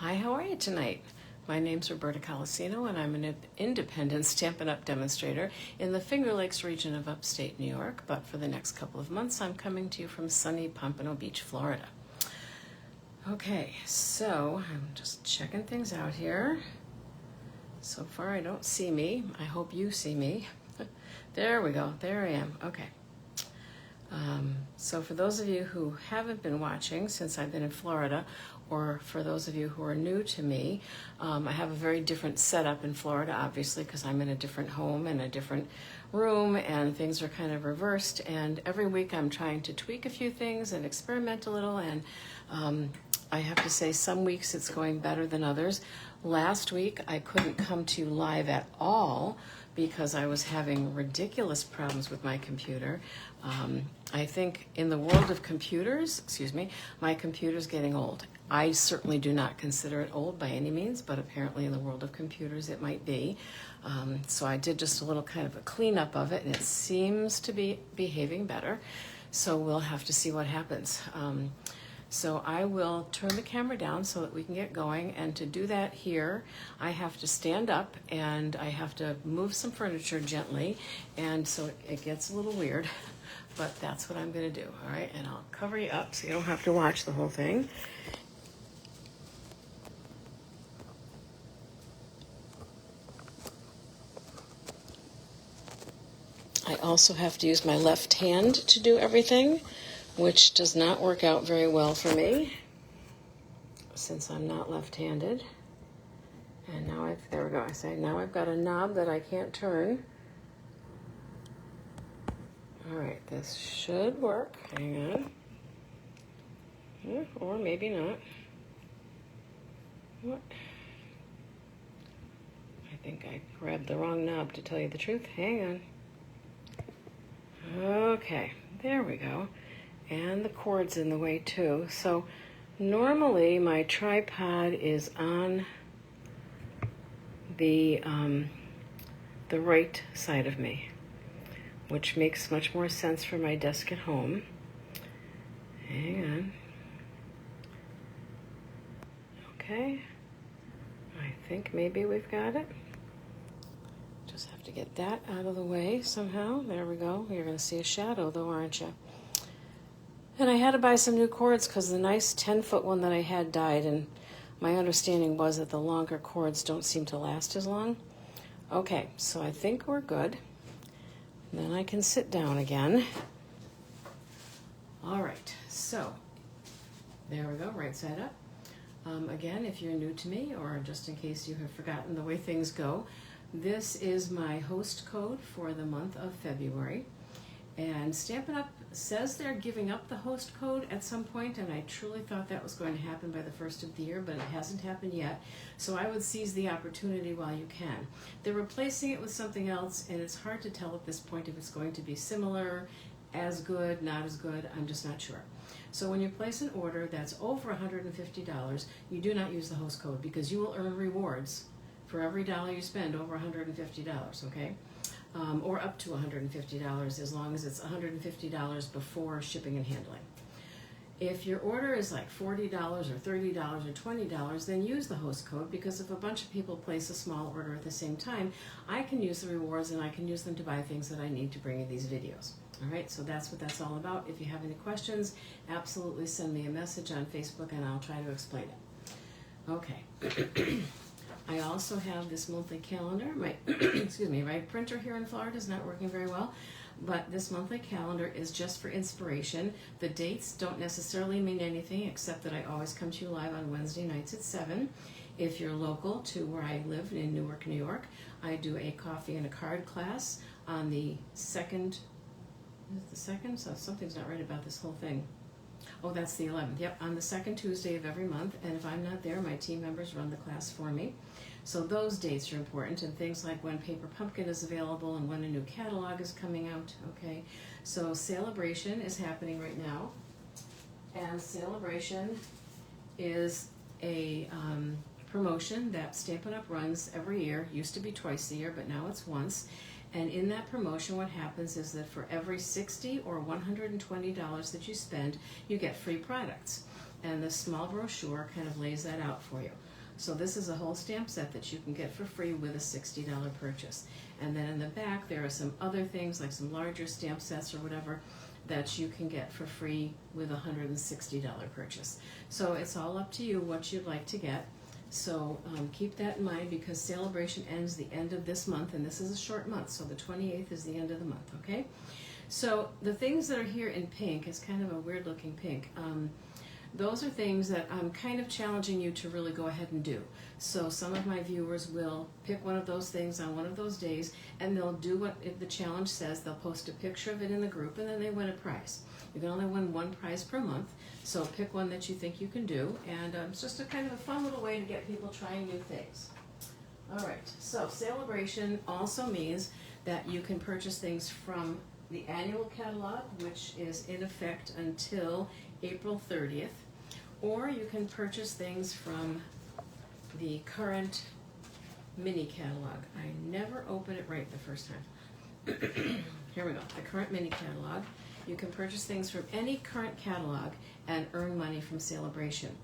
Hi, how are you tonight? My name's Roberta Colasino, and I'm an independent Stampin' Up! Demonstrator in the Finger Lakes region of upstate New York, but for the next couple of months, I'm coming to you from sunny Pompano Beach, Florida. Okay, so I'm just checking things out here. So far, I don't see me. I hope you see me. There we go. There I am. Okay. So for those of you who haven't been watching since I've been in Florida, or for those of you who are new to me, I have a very different setup in Florida, obviously, because I'm in a different home and a different room, and things are kind of reversed. And every week I'm trying to tweak a few things and experiment a little, and I have to say some weeks it's going better than others. Last week I couldn't come to you live at all because I was having ridiculous problems with my computer. I think in the world of computers, my computer's getting old. I certainly do not consider it old by any means, but apparently in the world of computers it might be. So I did just a little kind of a cleanup of it, and it seems to be behaving better. So we'll have to see what happens. So I will turn the camera down so that we can get going, and to do that here, I have to stand up and I have to move some furniture gently, and so it gets a little weird, but that's what I'm going to do, all right? And I'll cover you up so you don't have to watch the whole thing. I also have to use my left hand to do everything, which does not work out very well for me since I'm not left-handed. And now there we go. Now I've got a knob that I can't turn. All right, this should work. Hang on. Yeah, or maybe not. What? I think I grabbed the wrong knob, to tell you the truth. Hang on. Okay, there we go. And the cord's in the way too. So normally my tripod is on the right side of me, which makes much more sense for my desk at home. Hang on. Okay. I think maybe we've got it. Just have to get that out of the way somehow. There we go. You're going to see a shadow though, aren't you? And I had to buy some new cords because the nice 10-foot one that I had died, and my understanding was that the longer cords don't seem to last as long. Okay, so I think we're good. Then I can sit down again. All right, so there we go, right side up. Again, if you're new to me, or just in case you have forgotten the way things go, this is my host code for the month of February. And Stampin' Up! Says they're giving up the host code at some point, and I truly thought that was going to happen by the first of the year, but it hasn't happened yet. So I would seize the opportunity while you can. They're replacing it with something else, and it's hard to tell at this point if it's going to be similar, as good, not as good. I'm just not sure. So when you place an order that's over $150, you do not use the host code because you will earn rewards for every dollar you spend over $150, okay? Or up to $150 as long as it's $150 before shipping and handling. If your order is like $40 or $30 or $20, then use the host code, because if a bunch of people place a small order at the same time, I can use the rewards and I can use them to buy things that I need to bring in these videos. All right, so that's what that's all about. If you have any questions, absolutely send me a message on Facebook and I'll try to explain it. Okay. I also have this monthly calendar. My my printer here in Florida is not working very well, but this monthly calendar is just for inspiration. The dates don't necessarily mean anything except that I always come to you live on Wednesday nights at 7. If you're local to where I live in Newark, New York, I do a coffee and a card class on the 2nd. Is it the 2nd? So something's not right about this whole thing. Oh, that's the 11th. Yep, on the 2nd Tuesday of every month. And if I'm not there, my team members run the class for me. So those dates are important, and things like when Paper Pumpkin is available and when a new catalog is coming out, okay? So Celebration is happening right now. And Celebration is a promotion that Stampin' Up! Runs every year. Used to be twice a year, but now it's once. And in that promotion, what happens is that for every $60 or $120 that you spend, you get free products. and this small brochure kind of lays that out for you. So this is a whole stamp set that you can get for free with a $60 purchase. And then in the back there are some other things like some larger stamp sets or whatever that you can get for free with a $160 purchase. So it's all up to you what you'd like to get. So keep that in mind because Celebration ends the end of this month, and this is a short month, so the 28th is the end of the month, okay? So the things that are here in pink, it's kind of a weird looking pink. Those are things that I'm kind of challenging you to really go ahead and do. So some of my viewers will pick one of those things on one of those days, and they'll do what the challenge says. They'll post a picture of it in the group, and then they win a prize. You can only win one prize per month, so pick one that you think you can do, and it's just a kind of a fun little way to get people trying new things. All right, so Celebration also means that you can purchase things from the annual catalog, which is in effect until April 30th, or you can purchase things from the current mini catalog. I never open it right the first time. Here we go, the current mini catalog. You can purchase things from any current catalog and earn money from Celebration.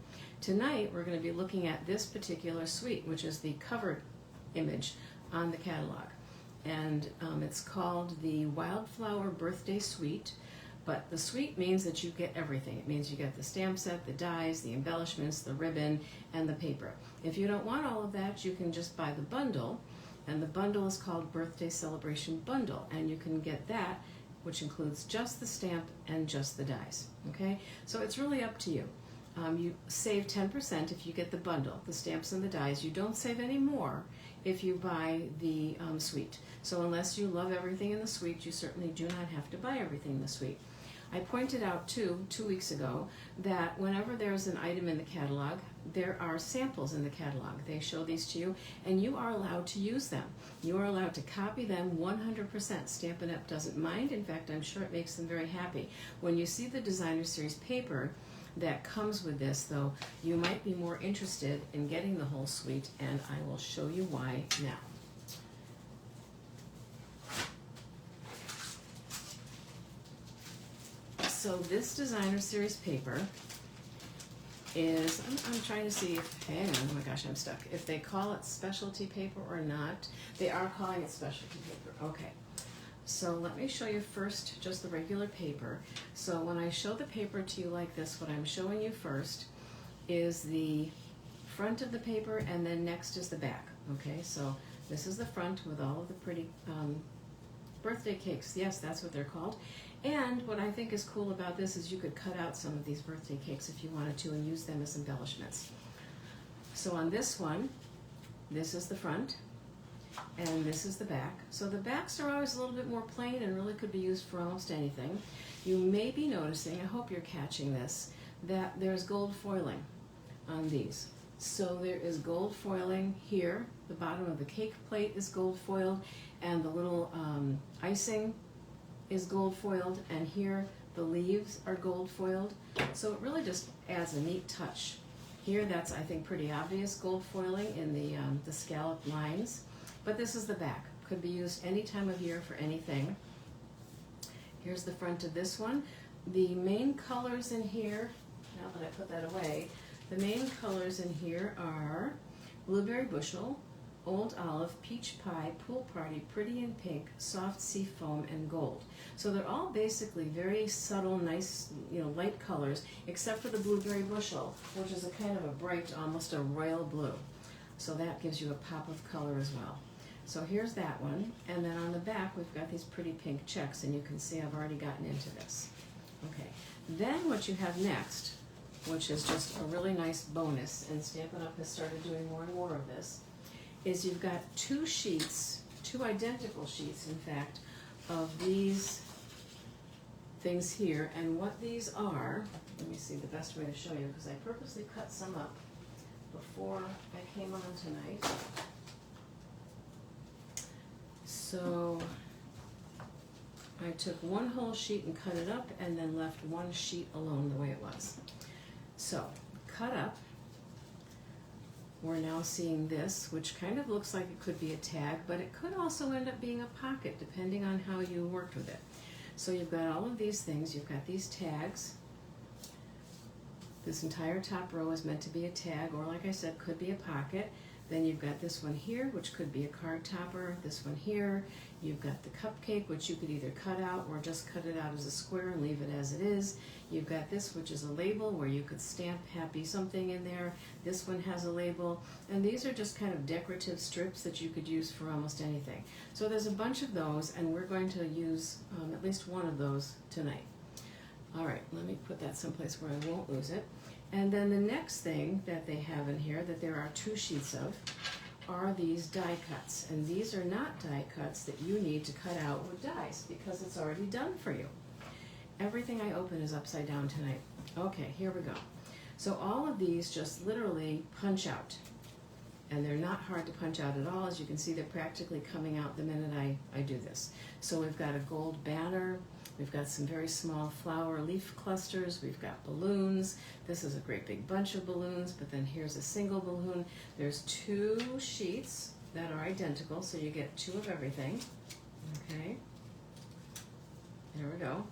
Tonight we're going to be looking at this particular suite, which is the cover image on the catalog. And it's called the Wildflower Birthday Suite. But the suite means that you get everything. It means you get the stamp set, the dies, the embellishments, the ribbon, and the paper. If you don't want all of that, you can just buy the bundle, and the bundle is called Birthday Celebration Bundle, and you can get that, which includes just the stamp and just the dies, okay? So it's really up to you. You save 10% if you get the bundle, the stamps and the dies. You don't save any more if you buy the suite. So unless you love everything in the suite, you certainly do not have to buy everything in the suite. I pointed out too, 2 weeks ago, that whenever there's an item in the catalog, there are samples in the catalog. They show these to you, and you are allowed to use them. You are allowed to copy them 100%. Stampin' Up! Doesn't mind. In fact, I'm sure it makes them very happy. When you see the Designer Series paper that comes with this, though, you might be more interested in getting the whole suite, and I will show you why now. So this Designer Series paper is, I'm trying to see if, hang on, oh my gosh, I'm stuck. If they call it specialty paper or not. They are calling it specialty paper, okay. So let me show you first just the regular paper. So when I show the paper to you like this, what I'm showing you first is the front of the paper, and then next is the back, okay? So this is the front with all of the pretty birthday cakes. Yes, that's what they're called. And what I think is cool about this is you could cut out some of these birthday cakes if you wanted to and use them as embellishments. So on this one, this is the front, and this is the back. So the backs are always a little bit more plain and really could be used for almost anything. You may be noticing, I hope you're catching this, that there's gold foiling on these. So there is gold foiling here. The bottom of the cake plate is gold foiled, and the little icing is gold foiled, and here the leaves are gold foiled. So it really just adds a neat touch. Here that's, I think, pretty obvious gold foiling in the scalloped lines. But this is the back. Could be used any time of year for anything. Here's the front of this one. The main colors in here, now that I put that away, the main colors in here are Blueberry Bushel, Old Olive, Peach Pie, Pool Party, Pretty in Pink, Soft Sea Foam, and Gold. So they're all basically very subtle, nice, light colors, except for the Blueberry Bushel, which is a kind of a bright, almost a royal blue. So that gives you a pop of color as well. So here's that one, and then on the back we've got these pretty pink checks, and you can see I've already gotten into this. Okay, then what you have next, which is just a really nice bonus, and Stampin' Up! Has started doing more and more of this, is you've got two sheets, two identical sheets, in fact, of these things here. And what these are, let me see the best way to show you, because I purposely cut some up before I came on tonight. So I took one whole sheet and cut it up, and then left one sheet alone the way it was. So, cut up. We're now seeing this, which kind of looks like it could be a tag, but it could also end up being a pocket, depending on how you worked with it. So you've got all of these things. You've got these tags. This entire top row is meant to be a tag, or like I said, could be a pocket. Then you've got this one here, which could be a card topper. This one here, you've got the cupcake, which you could either cut out or just cut it out as a square and leave it as it is. You've got this, which is a label where you could stamp happy something in there. This one has a label, and these are just kind of decorative strips that you could use for almost anything. So there's a bunch of those, and we're going to use at least one of those tonight. All right, let me put that someplace where I won't lose it. And then the next thing that they have in here that there are 2 sheets of are these die cuts. And these are not die cuts that you need to cut out with dies because it's already done for you. Everything I open is upside down tonight. Okay, here we go. So all of these just literally punch out. And they're not hard to punch out at all. As you can see, they're practically coming out the minute I do this. So we've got a gold banner. We've got some very small flower leaf clusters. We've got balloons. This is a great big bunch of balloons, but then here's a single balloon. There's 2 sheets that are identical, so you get 2 of everything. Okay, there we go.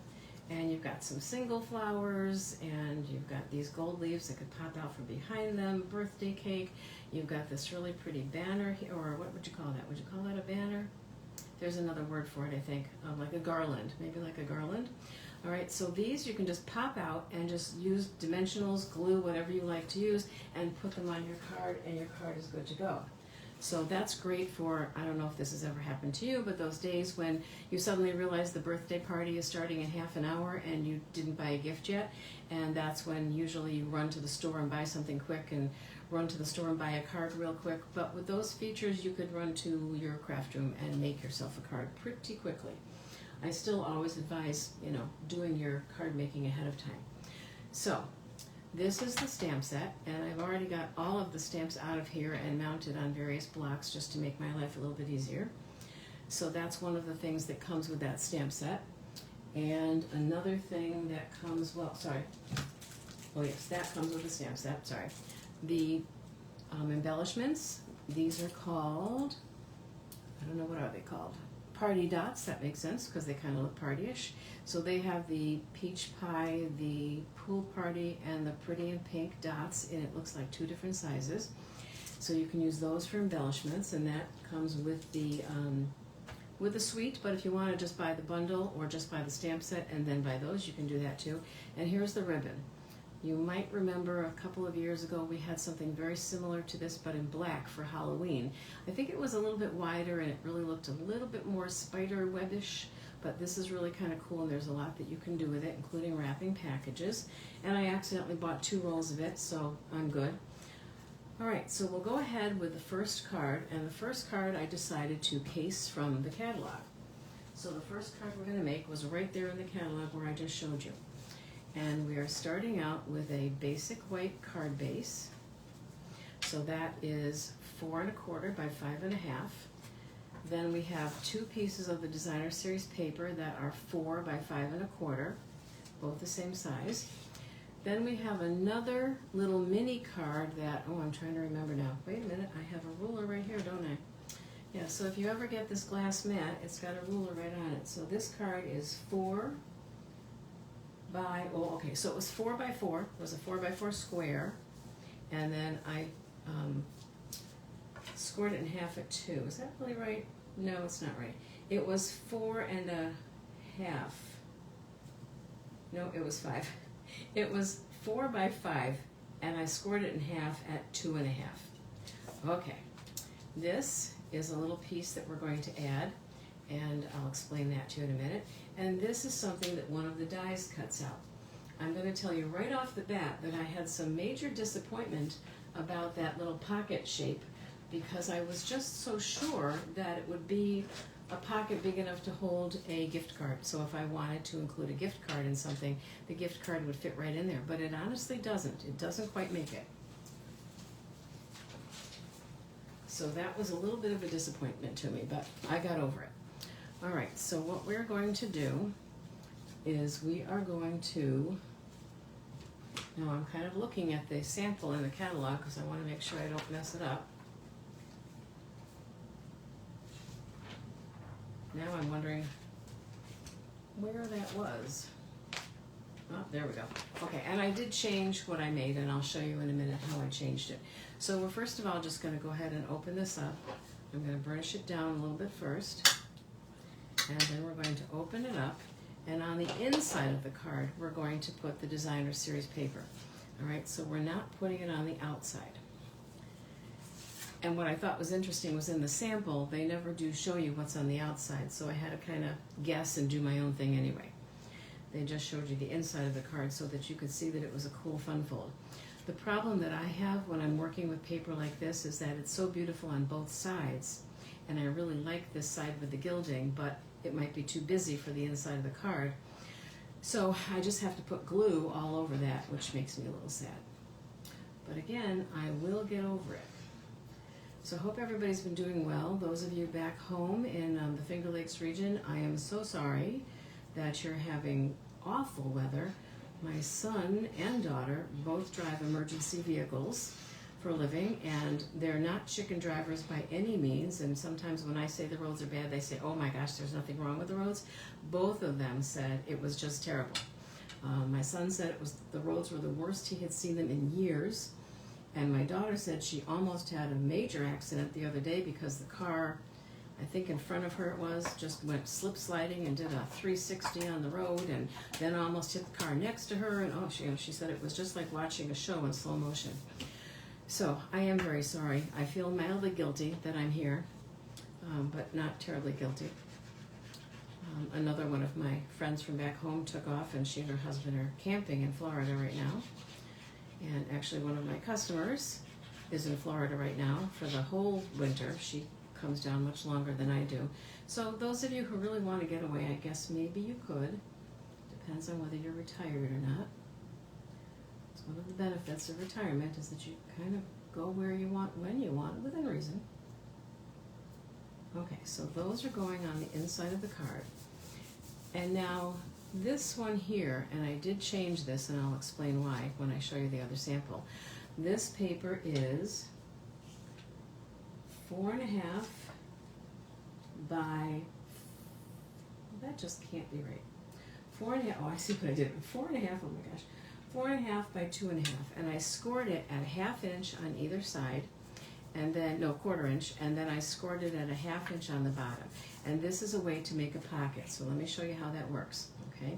And you've got some single flowers, and you've got these gold leaves that could pop out from behind them, birthday cake. You've got this really pretty banner here, or what would you call that? Would you call that a banner? There's another word for it, I think, like a garland, maybe like a garland. All right, so these you can just pop out and just use dimensionals, glue, whatever you like to use, and put them on your card, and your card is good to go. So that's great for, I don't know if this has ever happened to you, but those days when you suddenly realize the birthday party is starting in half an hour and you didn't buy a gift yet, and that's when usually you run to the store and buy something quick and run to the store and buy a card real quick. But with those features, you could run to your craft room and make yourself a card pretty quickly. I still always advise, doing your card making ahead of time. So this is the stamp set, and I've already got all of the stamps out of here and mounted on various blocks just to make my life a little bit easier. So that's one of the things that comes with that stamp set. And another thing that comes, that comes with the stamp set, sorry. The embellishments, these are called, I don't know, what are they called? Party dots. That makes sense because they kind of look party-ish. So they have the peach pie, the pool party, and the pretty and pink dots, and it looks like 2 different sizes. So you can use those for embellishments, and that comes with the suite. But if you want to just buy the bundle or just buy the stamp set and then buy those, you can do that too. And here's the ribbon. You might remember a couple of years ago we had something very similar to this but in black for Halloween. I think it was a little bit wider and it really looked a little bit more spider webbish, but this is really kind of cool and there's a lot that you can do with it, including wrapping packages. And I accidentally bought 2 rolls of it, so I'm good. Alright, so we'll go ahead with the first card, and the first card I decided to case from the catalog. So the first card we're going to make was right there in the catalog where I just showed you. And we are starting out with a basic white card base. So that is 4 1/4 by 5 1/2. Then we have 2 pieces of the designer series paper that are 4 by 5 1/4, both the same size. Then we have another little mini card that, I'm trying to remember now. Wait a minute, I have a ruler right here, don't I? Yeah, so if you ever get this glass mat, it's got a ruler right on it. So this card is 4 by, so it was 4 by 4. It was a 4 by 4 square, and then I scored it in half at 2. Is that really right? No, it's not right. It was 4 1/2. No, it was 5. It was 4 by 5, and I scored it in half at 2 1/2. Okay, this is a little piece that we're going to add, and I'll explain that to you in a minute. And this is something that one of the dies cuts out. I'm going to tell you right off the bat that I had some major disappointment about that little pocket shape because I was just so sure that it would be a pocket big enough to hold a gift card. So if I wanted to include a gift card in something, the gift card would fit right in there. But it honestly doesn't. It doesn't quite make it. So that was a little bit of a disappointment to me, but I got over it. All right, so what we're going to do is we are going to, now I'm kind of looking at the sample in the catalog because I want to make sure I don't mess it up. Now I'm wondering where that was. Oh, there we go. Okay, and I did change what I made, and I'll show you in a minute how I changed it. So we're first of all just going to go ahead and open this up. I'm going to burnish it down a little bit first, and then we're going to open it up. And on the inside of the card, we're going to put the designer series paper. All right, so we're not putting it on the outside. And what I thought was interesting was in the sample, they never do show you what's on the outside, so I had to kind of guess and do my own thing anyway. They just showed you the inside of the card so that you could see that it was a cool fun fold. The problem that I have when I'm working with paper like this is that it's so beautiful on both sides, and I really like this side with the gilding, but it might be too busy for the inside of the card. So I just have to put glue all over that, which makes me a little sad. But again, I will get over it. So I hope everybody's been doing well. Those of you back home in the Finger Lakes region, I am so sorry that you're having awful weather. My son and daughter both drive emergency vehicles for a living, and they're not chicken drivers by any means, and sometimes when I say the roads are bad, they say, oh my gosh, there's nothing wrong with the roads. Both of them said it was just terrible. My son said the roads were the worst he had seen them in years, and my daughter said she almost had a major accident the other day because the car, I think in front of her it was, just went slip sliding and did a 360 on the road, and then almost hit the car next to her, and she said it was just like watching a show in slow motion. So I am very sorry. I feel mildly guilty that I'm here, but not terribly guilty. Another one of my friends from back home took off, and she and her husband are camping in Florida right now. And actually one of my customers is in Florida right now for the whole winter. She comes down much longer than I do. So those of you who really want to get away, I guess maybe you could. Depends on whether you're retired or not. It's one of the benefits of retirement is that you kind of go where you want, when you want, within reason. Okay, so those are going on the inside of the card. And now this one here, and I did change this, and I'll explain why when I show you the other sample. This paper is 4.5 by, that just can't be right. 4.5, oh I see what I did, 4.5, oh my gosh. 4.5 by 2.5, and I scored it at 1/2 inch on either side, and then, no, 1/4 inch, and then I scored it at 1/2 inch on the bottom. And this is a way to make a pocket, so let me show you how that works, okay?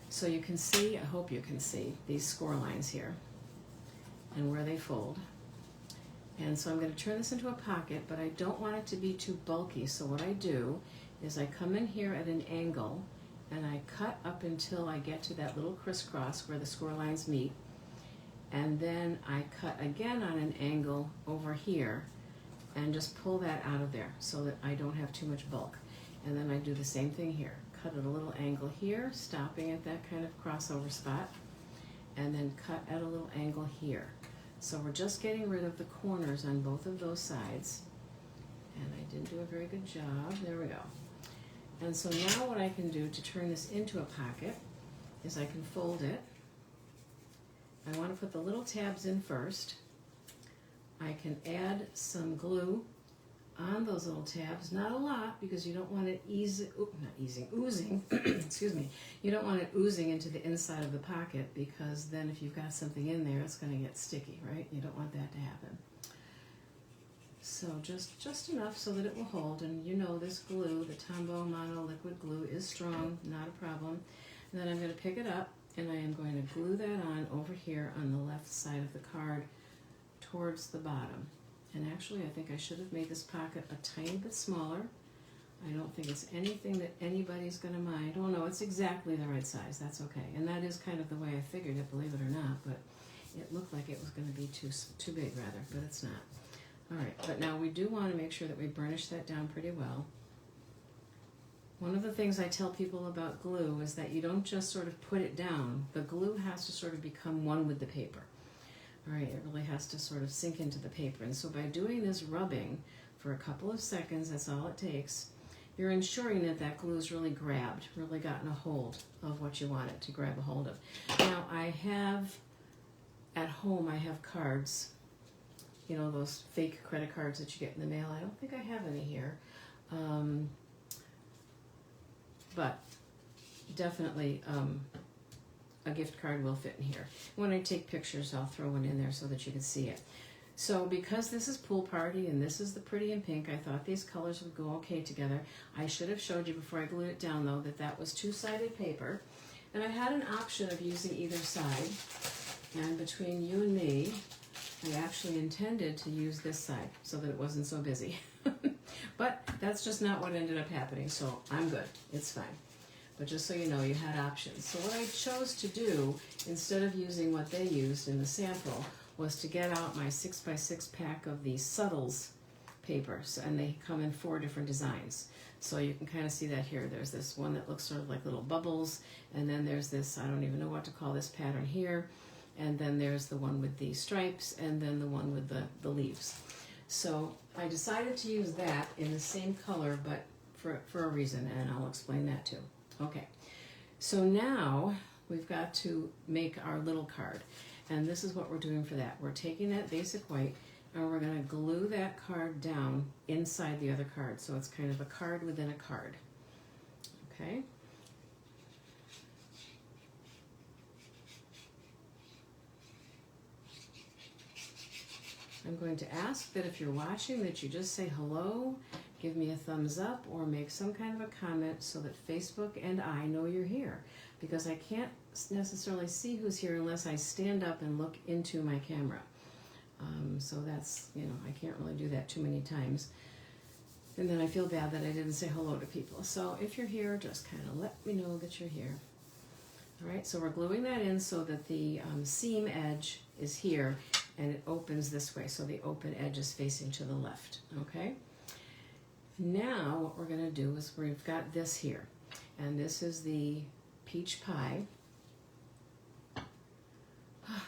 So you can see, I hope you can see, these score lines here, and where they fold. And so I'm going to turn this into a pocket, but I don't want it to be too bulky, so what I do is I come in here at an angle, and I cut up until I get to that little crisscross where the score lines meet, and then I cut again on an angle over here and just pull that out of there so that I don't have too much bulk. And then I do the same thing here. Cut at a little angle here, stopping at that kind of crossover spot, and then cut at a little angle here. So we're just getting rid of the corners on both of those sides. And I didn't do a very good job. There we go. And so now what I can do to turn this into a pocket is I can fold it. I want to put the little tabs in first. I can add some glue on those little tabs, not a lot because you don't want it oozing, excuse me, you don't want it oozing into the inside of the pocket because then if you've got something in there, it's going to get sticky, right? You don't want that to happen. So just enough so that it will hold, and you know this glue, the Tombow Mono Liquid Glue, is strong, not a problem. And then I'm going to pick it up, and I am going to glue that on over here on the left side of the card towards the bottom. And actually, I think I should have made this pocket a tiny bit smaller. I don't think it's anything that anybody's going to mind. Oh no, it's exactly the right size. That's okay. And that is kind of the way I figured it, believe it or not, but it looked like it was going to be too big, rather, but it's not. All right, but now we do want to make sure that we burnish that down pretty well. One of the things I tell people about glue is that you don't just sort of put it down. The glue has to sort of become one with the paper. All right, it really has to sort of sink into the paper. And so by doing this rubbing for a couple of seconds, that's all it takes, you're ensuring that that glue is really grabbed, really gotten a hold of what you want it to grab a hold of. Now I have, at home, I have cards, you know, those fake credit cards that you get in the mail. I don't think I have any here. But definitely a gift card will fit in here. When I take pictures, I'll throw one in there so that you can see it. So because this is Pool Party and this is the Pretty in Pink, I thought these colors would go okay together. I should have showed you before I glued it down, though, that that was two-sided paper. And I had an option of using either side. And between you and me, I actually intended to use this side so that it wasn't so busy. But that's just not what ended up happening, so I'm good. It's fine. But just so you know, you had options. So what I chose to do, instead of using what they used in the sample, was to get out my 6x6 pack of the Subtles papers, and they come in 4 different designs. So you can kind of see that here. There's this one that looks sort of like little bubbles, and then there's this, I don't even know what to call this pattern here, and then there's the one with the stripes, and then the one with the leaves. So I decided to use that in the same color, but for a reason, and I'll explain that too. Okay, so now we've got to make our little card. And this is what we're doing for that. We're taking that basic white and we're going to glue that card down inside the other card. So it's kind of a card within a card. Okay. I'm going to ask that if you're watching that you just say hello, give me a thumbs up, or make some kind of a comment so that Facebook and I know you're here. Because I can't necessarily see who's here unless I stand up and look into my camera. So that's, you know, I can't really do that too many times. And then I feel bad that I didn't say hello to people. So if you're here, just kind of let me know that you're here. All right, so we're gluing that in so that the seam edge is here and it opens this way. So the open edge is facing to the left, okay? Now what we're gonna do is we've got this here. And this is the peach pie.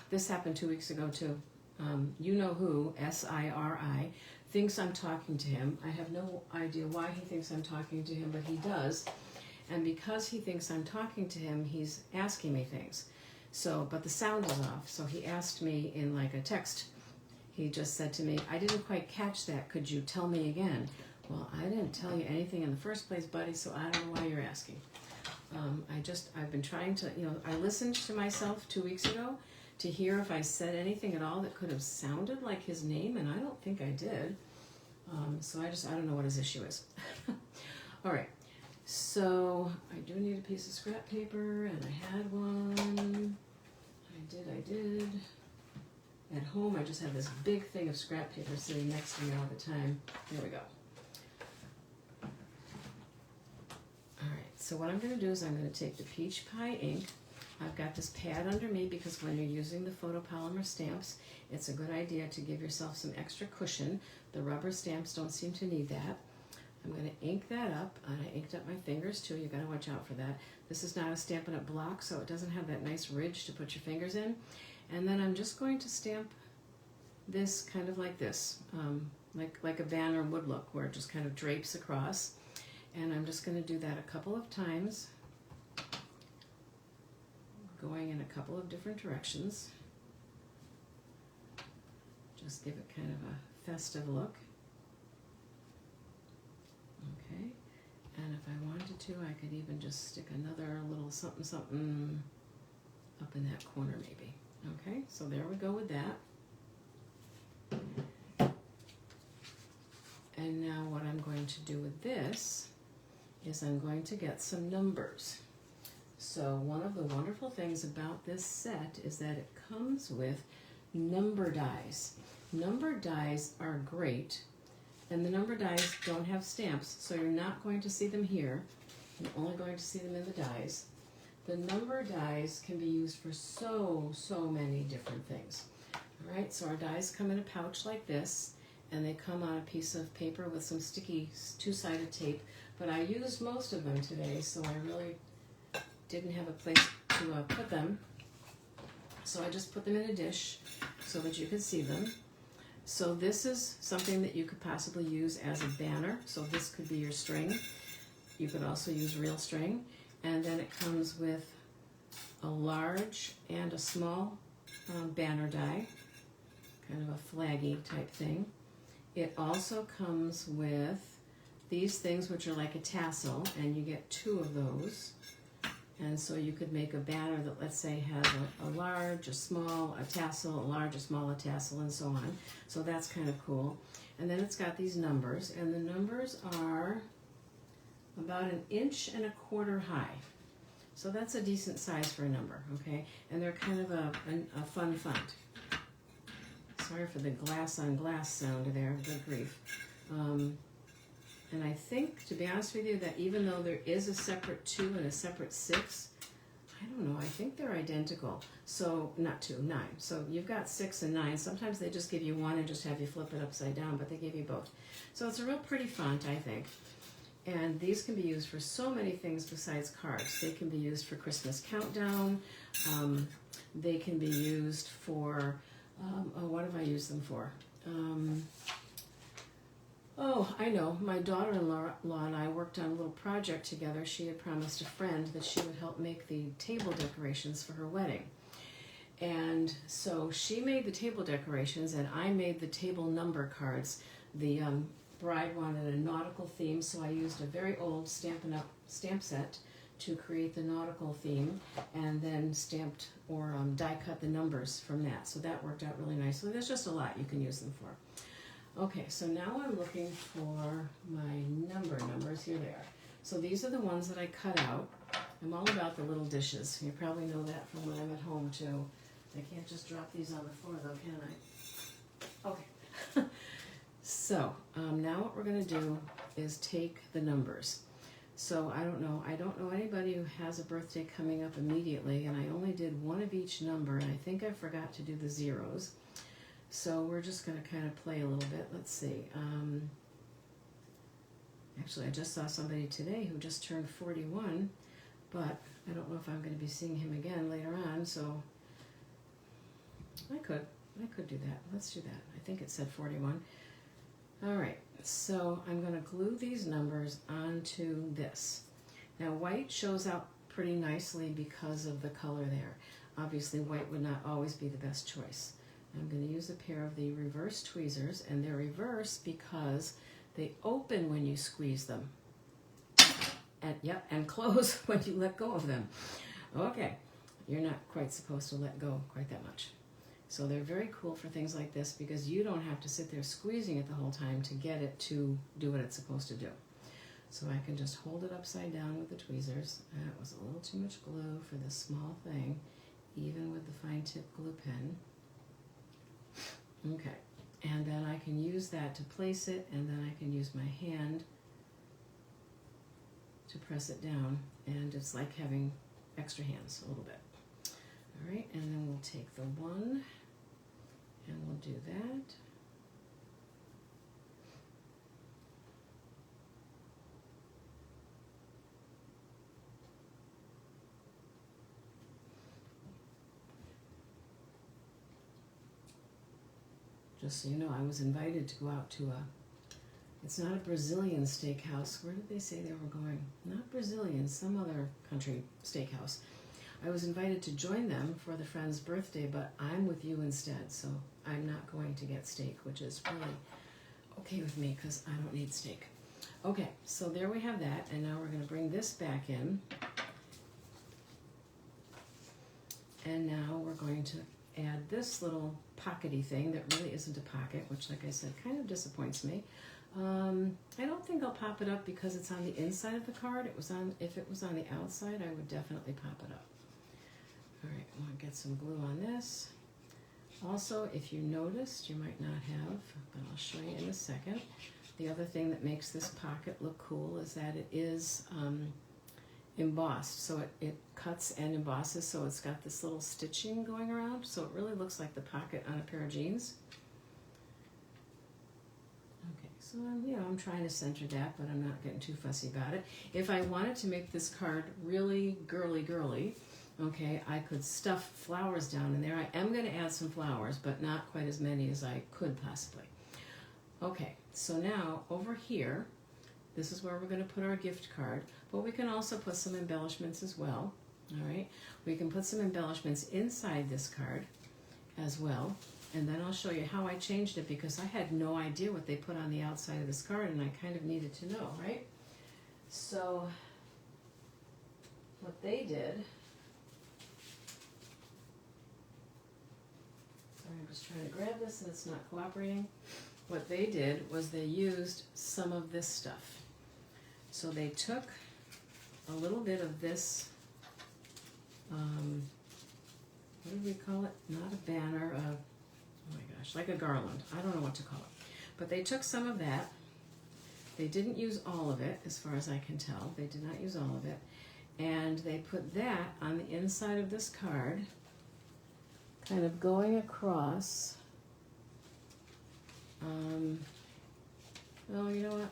This happened 2 weeks ago too. You know who, S-I-R-I, thinks I'm talking to him. I have no idea why he thinks I'm talking to him, but he does. And because he thinks I'm talking to him, he's asking me things. So, but the sound is off. So he asked me in like a text. He just said to me, I didn't quite catch that. Could you tell me again? Well, I didn't tell you anything in the first place, buddy, so I don't know why you're asking. I've been trying to, you know, I listened to myself 2 weeks ago to hear if I said anything at all that could have sounded like his name, and I don't think I did. So I don't know what his issue is. All right, so I do need a piece of scrap paper, and I had one. I did. At home, I just have this big thing of scrap paper sitting next to me all the time. There we go. All right, so what I'm going to do is I'm going to take the peach pie ink. I've got this pad under me because when you're using the photopolymer stamps, it's a good idea to give yourself some extra cushion. The rubber stamps don't seem to need that. I'm going to ink that up, and I inked up my fingers too. You've got to watch out for that. This is not a Stampin' Up block, so it doesn't have that nice ridge to put your fingers in. And then I'm just going to stamp this kind of like this, like a banner would look, where it just kind of drapes across. And I'm just going to do that a couple of times, going in a couple of different directions. Just give it kind of a festive look. Okay, and if I wanted to, I could even just stick another little something something up in that corner maybe. Okay, so there we go with that. And now what I'm going to do with this is I'm going to get some numbers. So one of the wonderful things about this set is that it comes with number dies. Number dies are great, and the number dies don't have stamps, so you're not going to see them here. You're only going to see them in the dies. The number dies can be used for so many different things. All right, so our dies come in a pouch like this, and they come on a piece of paper with some sticky two-sided tape, but I used most of them today, so I really didn't have a place to put them. So I just put them in a dish so that you could see them. So this is something that you could possibly use as a banner. So this could be your string. You could also use real string. And then it comes with a large and a small banner die, kind of a flaggy type thing. It also comes with these things which are like a tassel, and you get 2 of those. And so you could make a banner that, let's say, has a large, a small, a tassel, a large, a small, a tassel, and so on. So that's kind of cool. And then it's got these numbers, and the numbers are about 1.25 inches high. So that's a decent size for a number, okay? And they're kind of a fun font. Sorry for the glass on glass sound there, good grief. And I think, to be honest with you, that even though there is a separate 2 and a separate 6, I don't know, I think they're identical. So, not 2, 9. So you've got 6 and 9. Sometimes they just give you one and just have you flip it upside down, but they give you both. So it's a real pretty font, I think. And these can be used for so many things besides cards. They can be used for Christmas countdown. They can be used for, what have I used them for? Oh, I know. My daughter-in-law and I worked on a little project together. She had promised a friend that she would help make the table decorations for her wedding. And so she made the table decorations, and I made the table number cards. The bride wanted a nautical theme, so I used a very old Stampin' Up stamp set to create the nautical theme, and then stamped or die cut the numbers from that. So that worked out really nicely. There's just a lot you can use them for. Okay, so now I'm looking for my numbers. Here they are. So these are the ones that I cut out. I'm all about the little dishes. You probably know that from when I'm at home too. I can't just drop these on the floor though, can I? Okay. So now what we're going to do is take the numbers. So I don't know anybody who has a birthday coming up immediately, and I only did one of each number, and I think I forgot to do the zeros. So we're just going to kind of play a little bit. Let's see. Actually, I just saw somebody today who just turned 41, but I don't know if I'm going to be seeing him again later on, so I could do that. Let's do that. I think it said 41. All right, so I'm going to glue these numbers onto this. Now, white shows out pretty nicely because of the color there. Obviously, white would not always be the best choice. I'm going to use a pair of the reverse tweezers, and they're reverse because they open when you squeeze them, and close when you let go of them. Okay, you're not quite supposed to let go quite that much. So they're very cool for things like this because you don't have to sit there squeezing it the whole time to get it to do what it's supposed to do. So I can just hold it upside down with the tweezers. That was a little too much glue for this small thing, even with the fine tip glue pen. Okay, and then I can use that to place it, and then I can use my hand to press it down, and it's like having extra hands a little bit. All right, and then we'll take the 1, and we'll do that. Just so you know, I was invited to go out to it's not a Brazilian steakhouse. Where did they say they were going? Not Brazilian, some other country steakhouse. I was invited to join them for the friend's birthday, but I'm with you instead, so I'm not going to get steak, which is really okay with me because I don't need steak. Okay, so there we have that, and now we're going to bring this back in. And now we're going to add this little pockety thing that really isn't a pocket, which, like I said, kind of disappoints me. I don't think I'll pop it up because it's on the inside of the card. If it was on the outside, I would definitely pop it up. All right, I want to get some glue on this. Also, if you noticed, you might not have, but I'll show you in a second. The other thing that makes this pocket look cool is that it is embossed. So it cuts and embosses, so it's got this little stitching going around, so it really looks like the pocket on a pair of jeans. Okay, so I'm trying to center that, but I'm not getting too fussy about it. If I wanted to make this card really girly, okay, I could stuff flowers down in there. I am going to add some flowers, but not quite as many as I could possibly. Okay, so now over here, this is where we're going to put our gift card, but we can also put some embellishments as well. All right, we can put some embellishments inside this card as well, and then I'll show you how I changed it because I had no idea what they put on the outside of this card, and I kind of needed to know, right? So what they did, sorry, I'm just trying to grab this and it's not cooperating. What they did was they used some of this stuff. So they took a little bit of this, what did we call it? Not a banner, oh my gosh, like a garland. I don't know what to call it. But they took some of that. They didn't use all of it, as far as I can tell. They did not use all of it. And they put that on the inside of this card, kind of going across. Oh, you know what?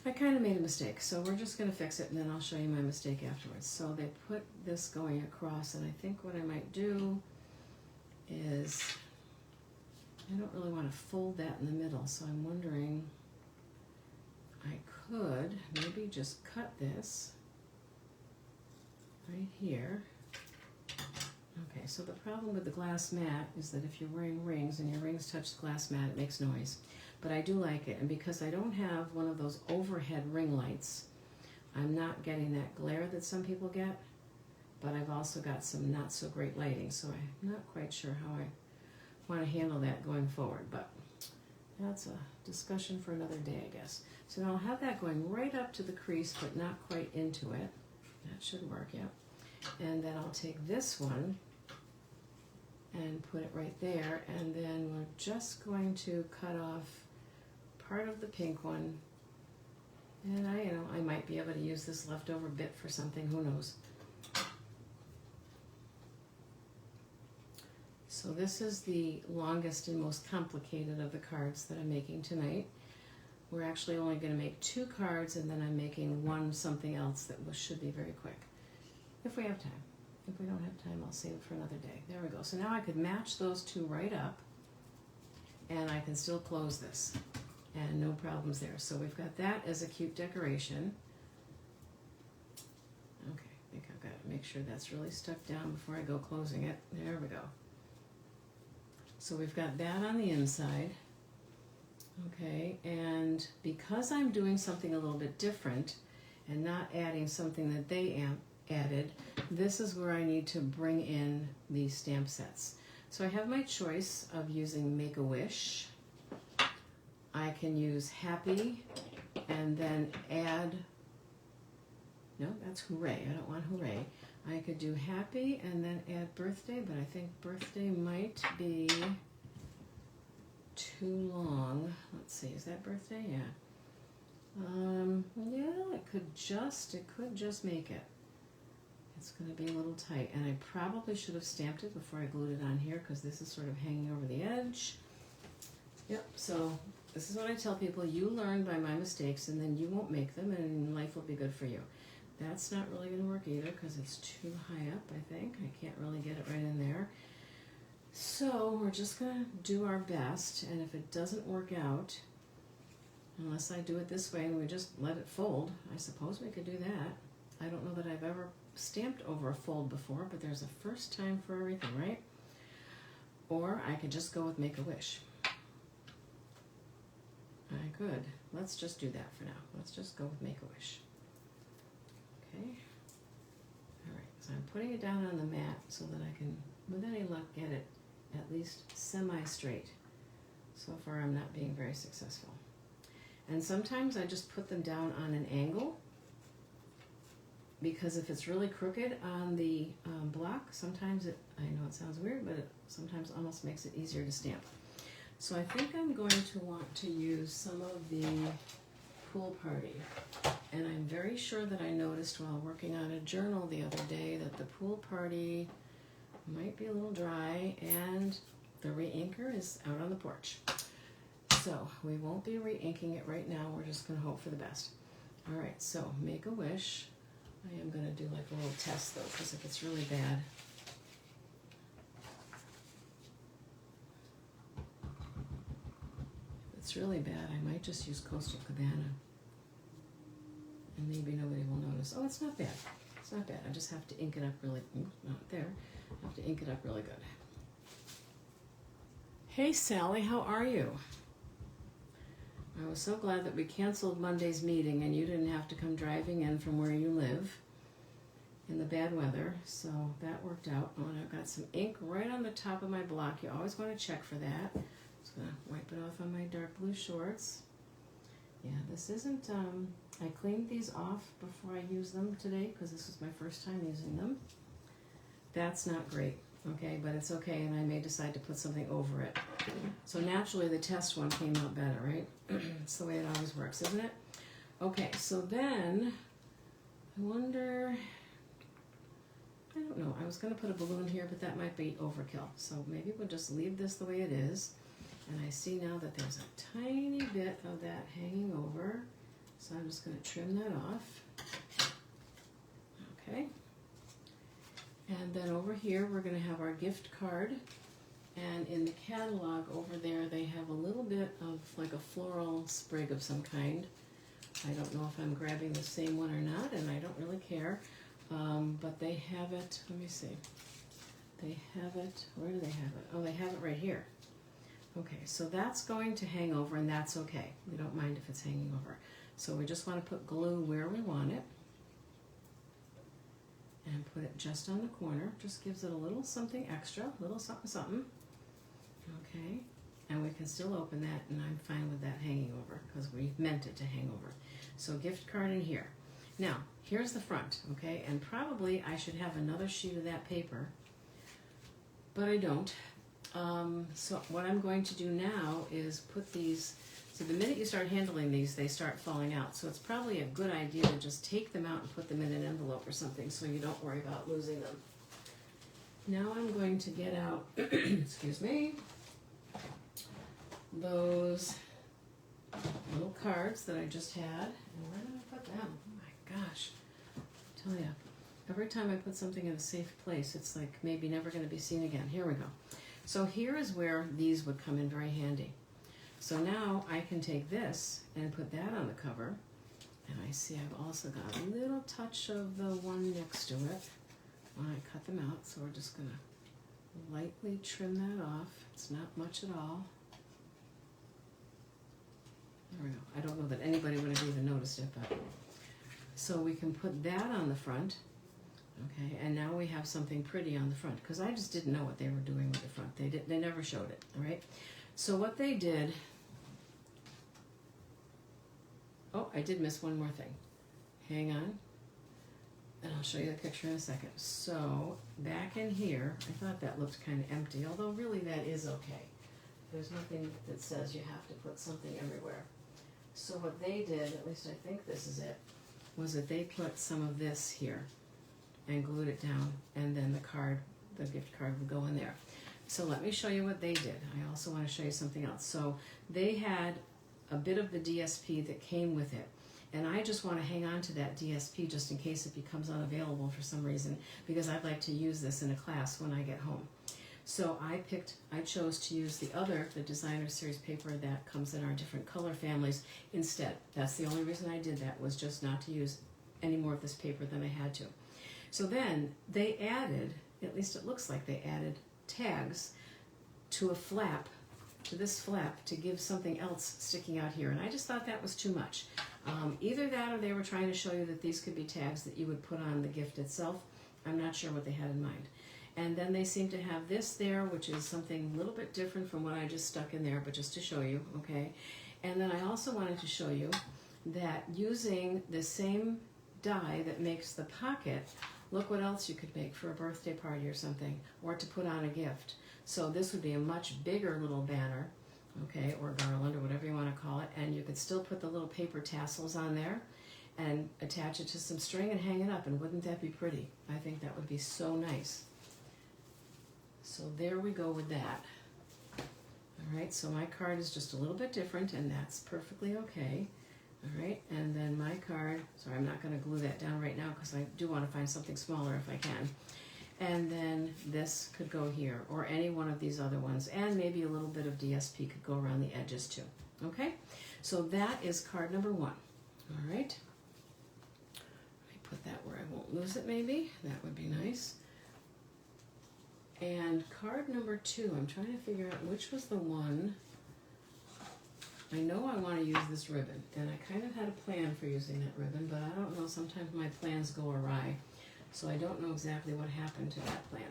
I kind of made a mistake, so we're just going to fix it, and then I'll show you my mistake afterwards. So they put this going across, and I think what I might do is, I don't really want to fold that in the middle, so I'm wondering, I could maybe just cut this right here. Okay, so the problem with the glass mat is that if you're wearing rings and your rings touch the glass mat, it makes noise. But I do like it, and because I don't have one of those overhead ring lights, I'm not getting that glare that some people get, but I've also got some not so great lighting, so I'm not quite sure how I want to handle that going forward, but that's a discussion for another day, I guess. So now I'll have that going right up to the crease, but not quite into it. That should work, yeah. And then I'll take this one and put it right there, and then we're just going to cut off part of the pink one, and I might be able to use this leftover bit for something, who knows. So this is the longest and most complicated of the cards that I'm making tonight. We're actually only going to make 2 cards, and then I'm making one something else that should be very quick, if we have time. If we don't have time, I'll save it for another day. There we go. So now I could match those 2 right up, and I can still close this, and no problems there. So we've got that as a cute decoration. Okay, I think I've got to make sure that's really stuck down before I go closing it. There we go. So we've got that on the inside. Okay, and because I'm doing something a little bit different and not adding something that they added, this is where I need to bring in these stamp sets. So I have my choice of using Make-A-Wish. I can use Happy and then add, no, that's Hooray. I don't want Hooray. I could do Happy and then add Birthday, but I think Birthday might be too long. Let's see, is that Birthday? Yeah. Yeah, it could just make it. It's going to be a little tight, and I probably should have stamped it before I glued it on here, because this is sort of hanging over the edge. Yep, so this is what I tell people: you learn by my mistakes, and then you won't make them, and life will be good for you. That's not really going to work either, because it's too high up, I think. I can't really get it right in there. So we're just going to do our best, and if it doesn't work out, unless I do it this way and we just let it fold, I suppose we could do that. I don't know that I've ever stamped over a fold before, but there's a first time for everything, right? Or I could just go with Make-A-Wish. I could. Let's just do that for now. Let's just go with Make-A-Wish. Okay. All right, so I'm putting it down on the mat so that I can, with any luck, get it at least semi-straight. So far I'm not being very successful. And sometimes I just put them down on an angle, because if it's really crooked on the block, sometimes I know it sounds weird, but it sometimes almost makes it easier to stamp. So I think I'm going to want to use some of the Pool Party. And I'm very sure that I noticed while working on a journal the other day that the Pool Party might be a little dry, and the re-inker is out on the porch. So we won't be re-inking it right now. We're just going to hope for the best. All right, so Make-A-Wish. I am going to do like a little test though, because if it's really bad, I might just use Coastal Cabana, and maybe nobody will notice. Oh, it's not bad. It's not bad. I just have to ink it up really, not there. I have to ink it up really good. Hey Sally, how are you? I was so glad that we canceled Monday's meeting and you didn't have to come driving in from where you live. in the bad weather, so that worked out. Oh, and I've got some ink right on the top of my block. You always want to check for that. Just gonna wipe it off on my dark blue shorts. Yeah, this isn't, I cleaned these off before I used them today because this was my first time using them. That's not great, okay, but it's okay, and I may decide to put something over it. So naturally the test one came out better, right? It's the way it always works, isn't it? Okay, so then, I wonder, I don't know, I was going to put a balloon here, but that might be overkill. So maybe we'll just leave this the way it is. And I see now that there's a tiny bit of that hanging over. So I'm just going to trim that off. Okay. And then over here we're going to have our gift card. And in the catalog over there they have a little bit of like a floral sprig of some kind. I don't know if I'm grabbing the same one or not, and I don't really care. But they have it, let me see. They have it, where do they have it? Oh, they have it right here. Okay, so that's going to hang over, and that's okay. We don't mind if it's hanging over. So we just want to put glue where we want it. And put it just on the corner. Just gives it a little something extra, a little something something. Okay, and we can still open that, and I'm fine with that hanging over because we meant it to hang over. So gift card in here. Now, here's the front, okay? And probably I should have another sheet of that paper, but I don't. So what I'm going to do now is put these, so the minute you start handling these, they start falling out. So it's probably a good idea to just take them out and put them in an envelope or something so you don't worry about losing them. Now I'm going to get out, excuse me, those little cards that I just had. And where did I put them? Oh my gosh. I tell you, every time I put something in a safe place, it's like maybe never going to be seen again. Here we go. So here is where these would come in very handy. So now I can take this and put that on the cover. And I see I've also got a little touch of the one next to it when I cut them out. So we're just going to lightly trim that off. It's not much at all. There we go. I don't know that anybody would have even noticed it, but so we can put that on the front. Okay, and now we have something pretty on the front because I just didn't know what they were doing with the front. They never showed it, all right? So what they did, oh, I did miss one more thing. Hang on, and I'll show you the picture in a second. So back in here, I thought that looked kind of empty, although really that is okay. There's nothing that says you have to put something everywhere. So what they did, at least I think this is it, was that they put some of this here and glued it down, and then the gift card would go in there. So let me show you what they did. I also want to show you something else. So they had a bit of the DSP that came with it, and I just want to hang on to that DSP just in case it becomes unavailable for some reason, because I'd like to use this in a class when I get home. So I chose to use the designer series paper that comes in our different color families instead. That's the only reason I did that, was just not to use any more of this paper than I had to. So then they added, at least it looks like they added tags to a flap, to this flap, to give something else sticking out here. And I just thought that was too much. Either that or they were trying to show you that these could be tags that you would put on the gift itself. I'm not sure what they had in mind. And then they seem to have this there, which is something a little bit different from what I just stuck in there, but just to show you, okay? And then I also wanted to show you that using the same die that makes the pocket, look what else you could make for a birthday party or something, or to put on a gift. So this would be a much bigger little banner, okay, or garland, or whatever you want to call it, and you could still put the little paper tassels on there and attach it to some string and hang it up, and wouldn't that be pretty? I think that would be so nice. So there we go with that. All right, so my card is just a little bit different, and that's perfectly okay. All right, and then my card, sorry, I'm not going to glue that down right now because I do want to find something smaller if I can. And then this could go here, or any one of these other ones, and maybe a little bit of DSP could go around the edges too. Okay, so that is card number 1. All right, I put that where I won't lose it maybe. That would be nice. And card number 2, I'm trying to figure out which was the one. I know I want to use this ribbon, and I kind of had a plan for using that ribbon, but I don't know, sometimes my plans go awry. So I don't know exactly what happened to that plan,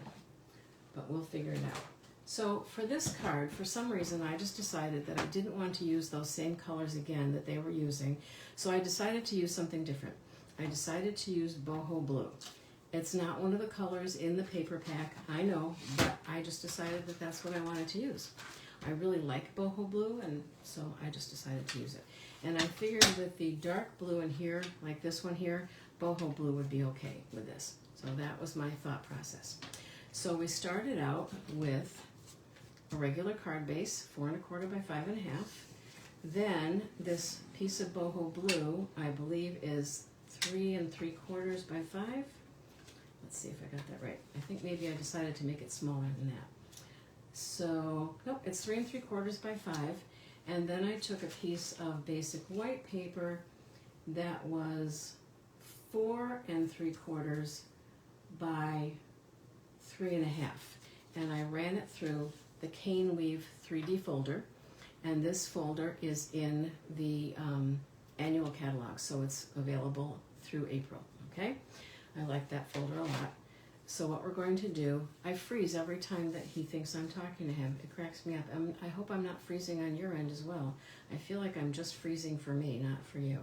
but we'll figure it out. So for this card, for some reason, I just decided that I didn't want to use those same colors again that they were using. So I decided to use something different. I decided to use boho blue. It's not one of the colors in the paper pack, I know, but I just decided that that's what I wanted to use. I really like boho blue, and so I just decided to use it. And I figured with the dark blue in here, like this one here, boho blue would be okay with this. So that was my thought process. So we started out with a regular card base, 4 1/4 by 5 1/2. Then this piece of boho blue, I believe, is 3 3/4 by 5. Let's see if I got that right. I think maybe I decided to make it smaller than that. So, nope, it's 3 3/4 by 5. And then I took a piece of basic white paper that was 4 3/4 by 3 1/2. And I ran it through the Cane Weave 3D folder. And this folder is in the annual catalog, so it's available through April, okay? I like that folder a lot. So what we're going to do, I freeze every time that he thinks I'm talking to him. It cracks me up. I hope I'm not freezing on your end as well. I feel like I'm just freezing for me, not for you.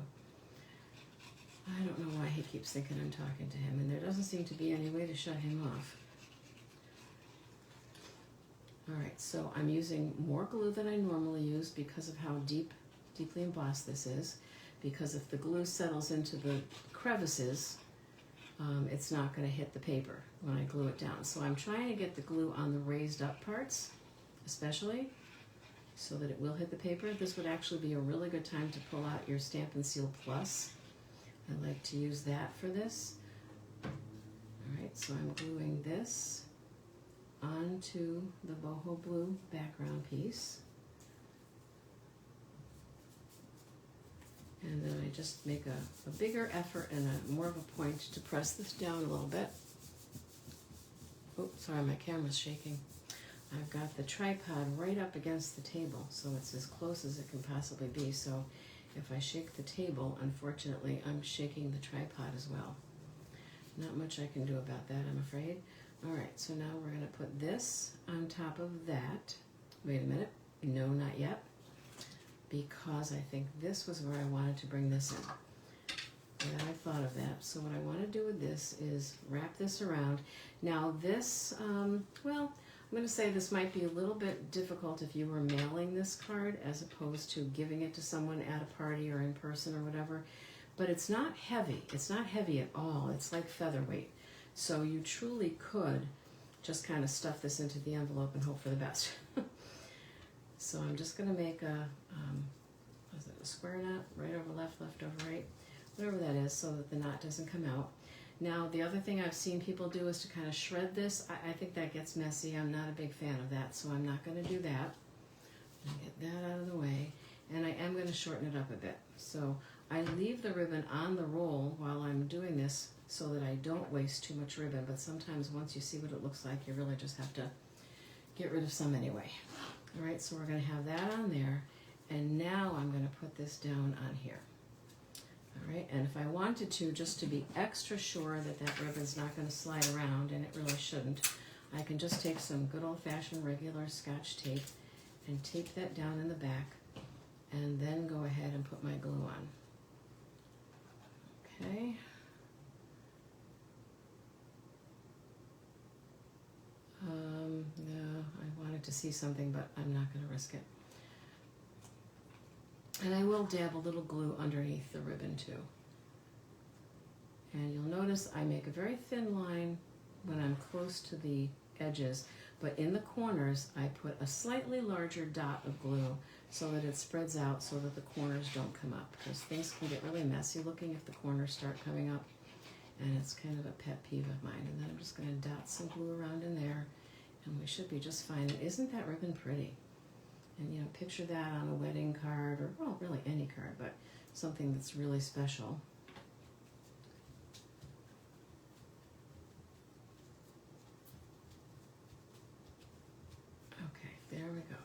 I don't know why he keeps thinking I'm talking to him, and there doesn't seem to be any way to shut him off. All right, so I'm using more glue than I normally use because of how deeply embossed this is. Because if the glue settles into the crevices, it's not going to hit the paper when I glue it down. So I'm trying to get the glue on the raised up parts, especially, so that it will hit the paper. This would actually be a really good time to pull out your Stampin' Seal Plus. I like to use that for this. All right, so I'm gluing this onto the boho blue background piece. And then I just make a bigger effort and more of a point to press this down a little bit. Oh, sorry, my camera's shaking. I've got the tripod right up against the table, so it's as close as it can possibly be. So if I shake the table, unfortunately, I'm shaking the tripod as well. Not much I can do about that, I'm afraid. All right, so now we're going to put this on top of that. Wait a minute. No, not yet. Because I think this was where I wanted to bring this in. Yeah, I thought of that. So what I want to do with this is wrap this around. Now this, well, I'm going to say this might be a little bit difficult if you were mailing this card as opposed to giving it to someone at a party or in person or whatever. But it's not heavy. It's not heavy at all. It's like featherweight. So you truly could just kind of stuff this into the envelope and hope for the best. So I'm just going to make a square knot, right over left, left over right, whatever that is, so that the knot doesn't come out. Now, the other thing I've seen people do is to kind of shred this. I think that gets messy. I'm not a big fan of that, so I'm not going to do that. Get that out of the way. And I am going to shorten it up a bit. So I leave the ribbon on the roll while I'm doing this so that I don't waste too much ribbon, but sometimes once you see what it looks like, you really just have to get rid of some anyway. All right, so we're going to have that on there, and now I'm going to put this down on here. All right, and if I wanted to, just to be extra sure that that ribbon's not going to slide around, and it really shouldn't, I can just take some good old-fashioned regular Scotch tape and tape that down in the back, and then go ahead and put my glue on. Okay. No, I wanted to see something, but I'm not going to risk it. And I will dab a little glue underneath the ribbon too. And you'll notice I make a very thin line when I'm close to the edges, but in the corners I put a slightly larger dot of glue so that it spreads out so that the corners don't come up, because things can get really messy looking if the corners start coming up, and it's kind of a pet peeve of mine. And then I'm just going to dot some glue around in there, and we should be just fine. And isn't that ribbon pretty? And you know, picture that on a wedding card, or well, really any card, but something that's really special. Okay, there we go.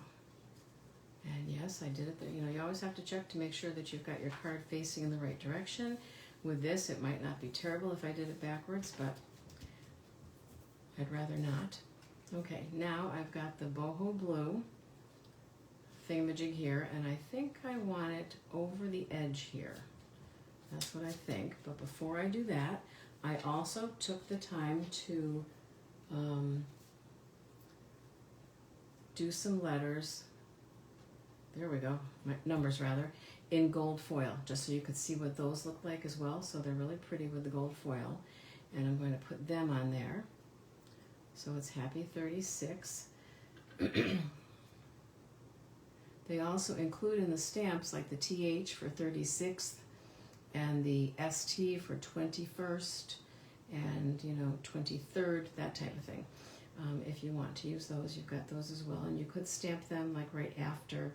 And yes, I did it there. You know, you always have to check to make sure that you've got your card facing in the right direction. With this, it might not be terrible if I did it backwards, but I'd rather not. Okay, now I've got the boho blue thingamajig here, and I think I want it over the edge here. That's what I think, but before I do that, I also took the time to do some letters, there we go, numbers rather, in gold foil, just so you could see what those look like as well. So they're really pretty with the gold foil, and I'm going to put them on there. So it's Happy 36. They also include in the stamps like the TH for 36th and the ST for 21st and 23rd, that type of thing. If you want to use those, you've got those as well, and you could stamp them like right after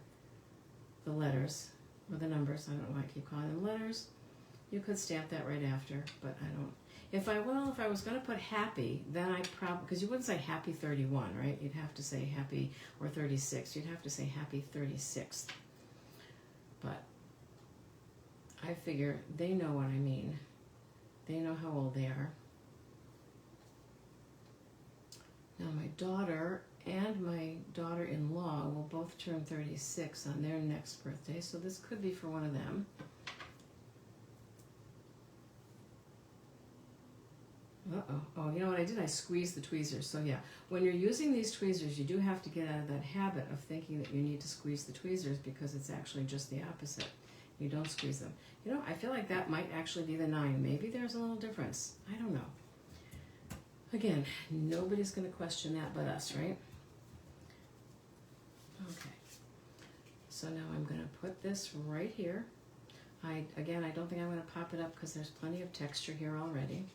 the letters or the numbers. I don't know why I keep calling them letters. You could stamp that right after, but I don't. If I was going to put happy, then I probably, because you wouldn't say happy 31, right? You'd have to say happy, or 36. You'd have to say happy 36th. But I figure they know what I mean. They know how old they are. Now my daughter and my daughter-in-law will both turn 36 on their next birthday, so this could be for one of them. Uh-oh. Oh, you know what I did? I squeezed the tweezers. So yeah, when you're using these tweezers, you do have to get out of that habit of thinking that you need to squeeze the tweezers, because it's actually just the opposite. You don't squeeze them. I feel like that might actually be the 9. Maybe there's a little difference. I don't know. Again, nobody's going to question that but us, right? Okay. So now I'm going to put this right here. I don't think I'm going to pop it up because there's plenty of texture here already.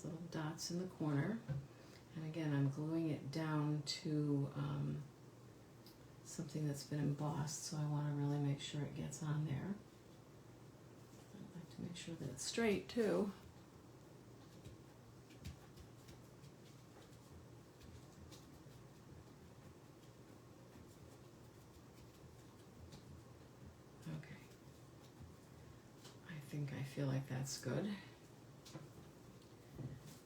Little dots in the corner, and again I'm gluing it down to something that's been embossed, so I want to really make sure it gets on there. I'd like to make sure that it's straight too. Okay, I feel like that's good.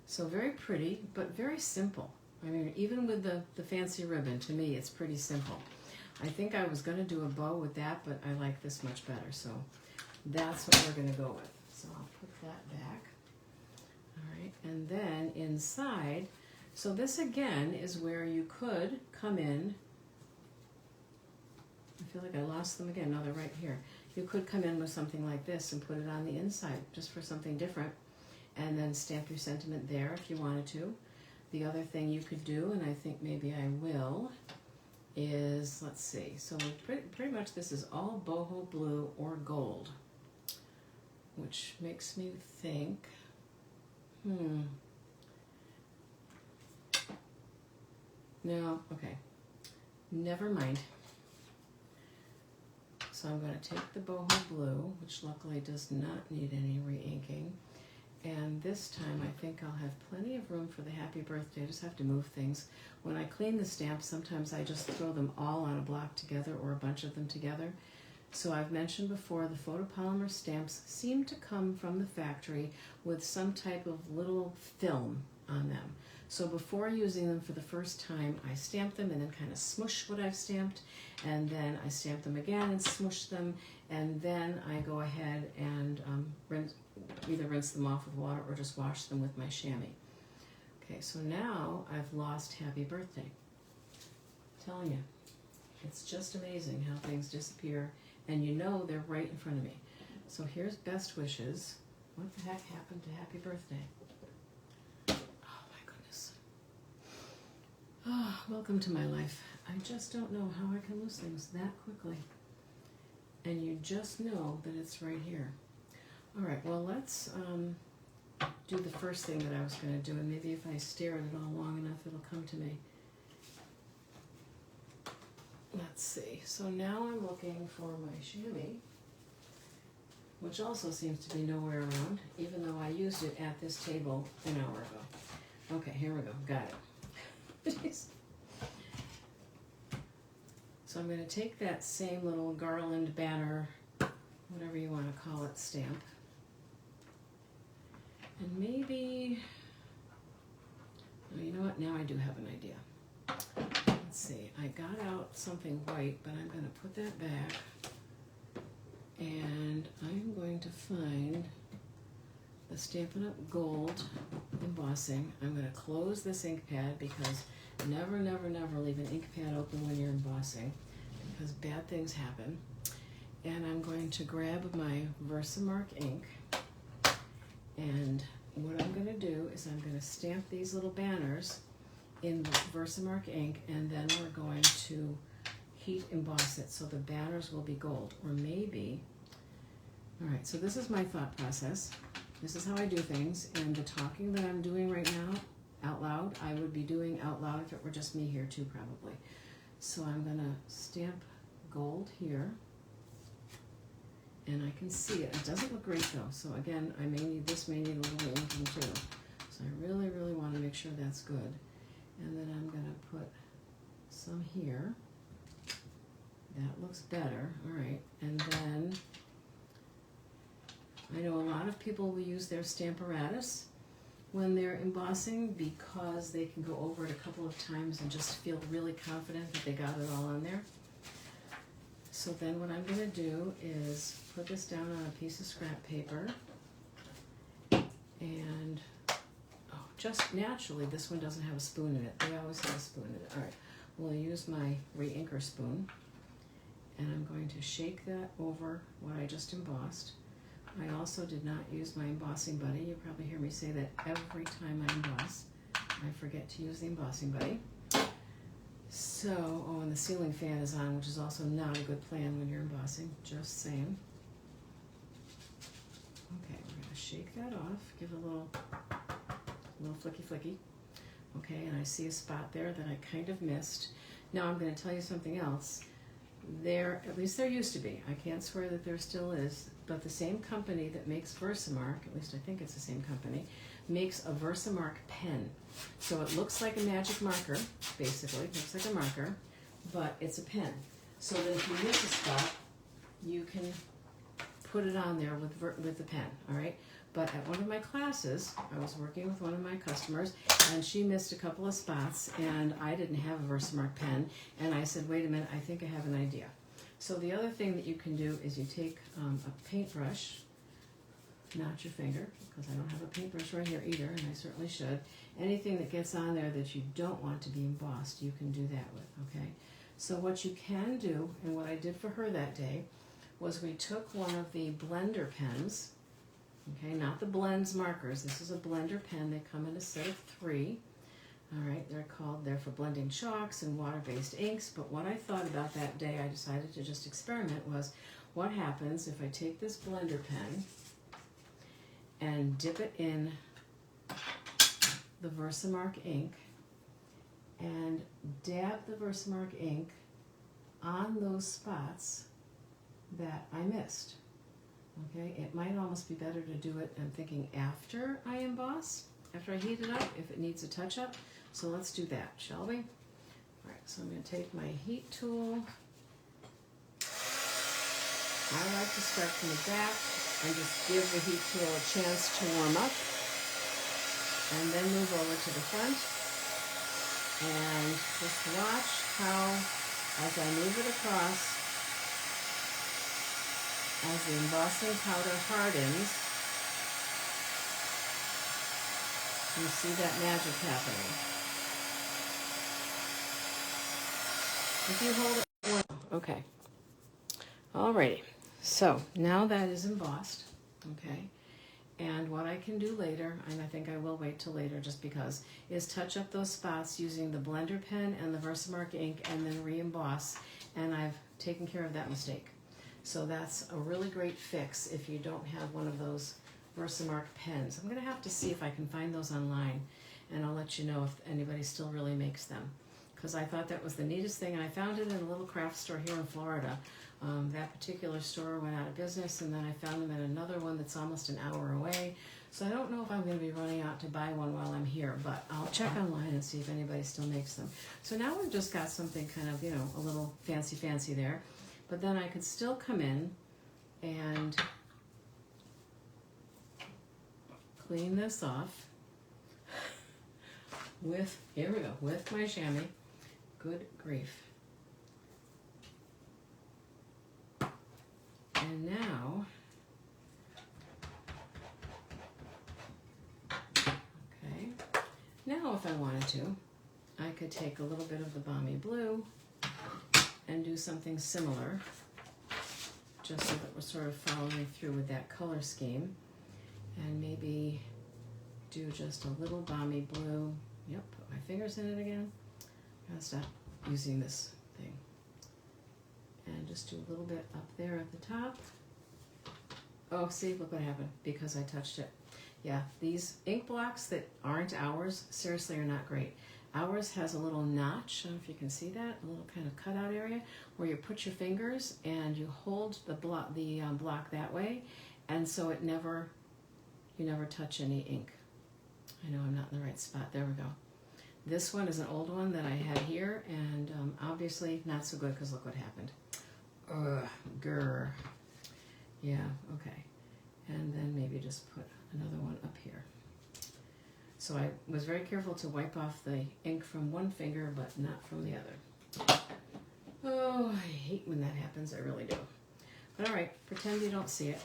So very pretty, but very simple. I mean, even with the fancy ribbon, to me, it's pretty simple. I think I was going to do a bow with that, but I like this much better. So that's what we're going to go with. So I'll put that back. All right, and then inside, so this again is where you could come in. I feel like I lost them again. No, they're right here. You could come in with something like this and put it on the inside, just for something different. And then stamp your sentiment there if you wanted to. The other thing you could do, and I think maybe I will, is, let's see, so pretty much this is all boho blue or gold, which makes me think, no, okay, never mind. So I'm going to take the boho blue, which luckily does not need any re-inking. And this time I think I'll have plenty of room for the happy birthday. I just have to move things. When I clean the stamps, sometimes I just throw them all on a block together or a bunch of them together. So I've mentioned before, the photopolymer stamps seem to come from the factory with some type of little film on them. So before using them for the first time, I stamp them and then kind of smush what I've stamped, and then I stamp them again and smush them, and then I go ahead and either rinse them off with water or just wash them with my chamois. Okay, so now I've lost happy birthday. I'm telling you, it's just amazing how things disappear, and they're right in front of me. So here's best wishes. What the heck happened to happy birthday? Oh my goodness. Oh, welcome to my life. I just don't know how I can lose things that quickly. And you just know that it's right here. All right, well, let's do the first thing that I was going to do, and maybe if I stare at it all long enough, it'll come to me. Let's see. So now I'm looking for my chamois, which also seems to be nowhere around, even though I used it at this table an hour ago. Okay, here we go. Got it. So I'm going to take that same little garland banner, whatever you want to call it, stamp. And maybe, oh, you know what, now I do have an idea. Let's see, I got out something white, but I'm going to put that back. And I'm going to find the Stampin' Up! Gold embossing. I'm going to close this ink pad because never, never, never leave an ink pad open when you're embossing because bad things happen. And I'm going to grab my Versamark ink, and what I'm going to do is I'm going to stamp these little banners in the Versamark ink, and then we're going to heat emboss it so the banners will be gold. Or maybe, all right, so this is my thought process. This is how I do things, and the talking that I'm doing right now out loud, I would be doing out loud if it were just me here too, probably. So I'm going to stamp gold here. And I can see it. It doesn't look great though. So again, this may need a little inking too. So I really, really want to make sure that's good. And then I'm going to put some here. That looks better. All right. And then I know a lot of people will use their Stamparatus when they're embossing because they can go over it a couple of times and just feel really confident that they got it all on there. So then what I'm going to do is put this down on a piece of scrap paper, and just naturally this one doesn't have a spoon in it. They always have a spoon in it. All right, we'll use my re-inker spoon, and I'm going to shake that over what I just embossed. I also did not use my embossing buddy. You probably hear me say that every time I emboss. I forget to use the embossing buddy. So, oh, and the ceiling fan is on, which is also not a good plan when you're embossing, just saying. Okay, we're going to shake that off, give it a little flicky flicky. Okay, and I see a spot there that I kind of missed. Now I'm going to tell you something else. At least there used to be, I can't swear that there still is, but the same company that makes Versamark, at least I think it's the same company, makes a Versamark pen. So it looks like a magic marker, basically. It looks like a marker, but it's a pen. So that if you miss a spot, you can put it on there with the pen, all right? But at one of my classes, I was working with one of my customers, and she missed a couple of spots, and I didn't have a Versamark pen, and I said, wait a minute, I think I have an idea. So the other thing that you can do is you take a paintbrush, not your finger, because I don't have a paintbrush right here either, and I certainly should. Anything that gets on there that you don't want to be embossed, you can do that with, okay? So what you can do, and what I did for her that day, was we took one of the blender pens, okay, not the blends markers. This is a blender pen. They come in a set of 3. All right, they're for blending chalks and water-based inks. But what I thought about that day, I decided to just experiment, was what happens if I take this blender pen and dip it in the Versamark ink and dab the Versamark ink on those spots that I missed. Okay, it might almost be better to do it, I'm thinking, after I emboss, after I heat it up, if it needs a touch-up. So let's do that, shall we? All right, so I'm going to take my heat tool. I like to start from the back and just give the heat tool a chance to warm up, and then move over to the front. And just watch how, as I move it across, as the embossing powder hardens, you see that magic happening. If you hold it one, okay. Alrighty, so now that is embossed, okay, and what I can do later, and I think I will wait till later just because, is touch up those spots using the blender pen and the Versamark ink and then re-emboss, and I've taken care of that mistake. So that's a really great fix if you don't have one of those Versamark pens. I'm going to have to see if I can find those online, and I'll let you know if anybody still really makes them, because I thought that was the neatest thing, and I found it in a little craft store here in Florida. That particular store went out of business, and then I found them at another one that's almost an hour away. So I don't know if I'm going to be running out to buy one while I'm here, but I'll check online and see if anybody still makes them. So now we've just got something kind of, you know, a little fancy there. But then I could still come in and clean this off with, here we go, with my chamois. Good grief. And now, okay, now if I wanted to, I could take a little bit of the balmy blue and do something similar, just so that we're sort of following through with that color scheme. And maybe do just a little balmy blue. Yep, put my fingers in it again. Gotta stop using this thing. And just do a little bit up there at the top. Oh, see, look what happened, because I touched it. Yeah, these ink blocks that aren't ours, seriously, are not great. Ours has a little notch, I don't know if you can see that, a little kind of cutout area, where you put your fingers and you hold the block that way, and so it never, you never touch any ink. I know I'm not in the right spot. There we go. This one is an old one that I had here, and obviously not so good, because look what happened. Ugh, grr. Yeah, okay. And then maybe just put another one up here. So I was very careful to wipe off the ink from one finger, but not from the other. Oh, I hate when that happens, I really do. But all right, pretend you don't see it.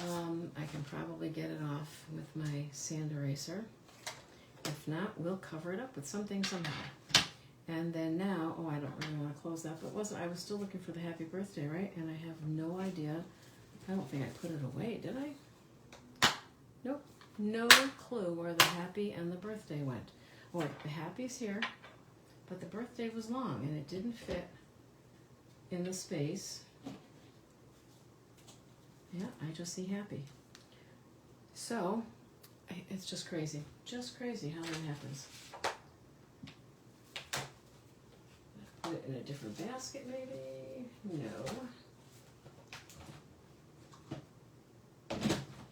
I can probably get it off with my sand eraser. If not, we'll cover it up with something somehow. And then now, oh, I don't really want to close that, but I was still looking for the happy birthday, right? And I have no idea. I don't think I put it away, did I? Nope. No clue where the happy and the birthday went. Oh, wait, the happy's here, but the birthday was long and it didn't fit in the space. Yeah, I just see happy. So, it's just crazy how that happens. Put it in a different basket, maybe? No.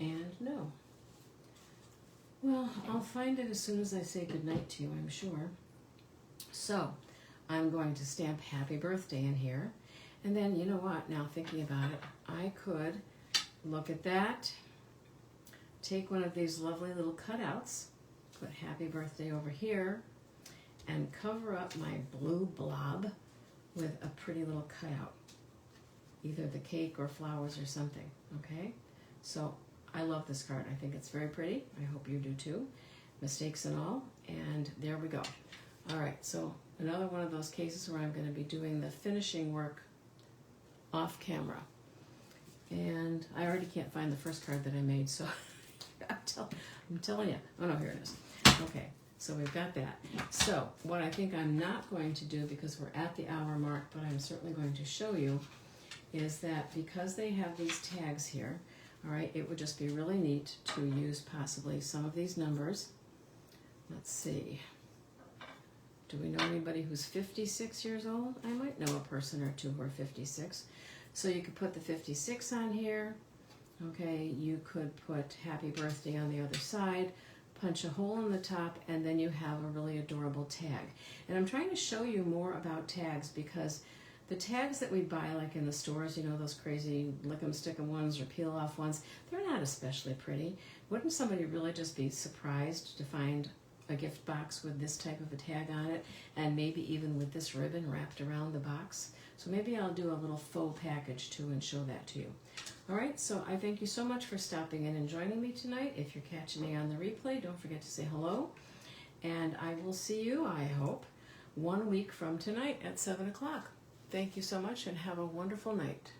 And no. Well, I'll find it as soon as I say goodnight to you, I'm sure. So, I'm going to stamp happy birthday in here. And then, you know what, now thinking about it, I could look at that, take one of these lovely little cutouts, put happy birthday over here, and cover up my blue blob with a pretty little cutout, either the cake or flowers or something, okay? So I love this card. I think it's very pretty. I hope you do too. Mistakes and all, and there we go. All right, so another one of those cases where I'm going to be doing the finishing work off camera. And I already can't find the first card that I made, so I'm telling you. Oh no, here it is. Okay, so we've got that. So what I think I'm not going to do, because we're at the hour mark, but I'm certainly going to show you, is that because they have these tags here, all right, it would just be really neat to use possibly some of these numbers. Let's see. Do we know anybody who's 56 years old? I might know a person or two who are 56. So you could put the 56 on here, okay, you could put happy birthday on the other side, punch a hole in the top, and then you have a really adorable tag. And I'm trying to show you more about tags, because the tags that we buy like in the stores, you know, those crazy lick 'em, stick 'em ones or peel off ones, they're not especially pretty. Wouldn't somebody really just be surprised to find a gift box with this type of a tag on it, and maybe even with this ribbon wrapped around the box? So maybe I'll do a little faux package too and show that to you. All right, so I thank you so much for stopping in and joining me tonight. If you're catching me on the replay, don't forget to say hello. And I will see you, I hope, 1 week from tonight at 7 o'clock. Thank you so much and have a wonderful night.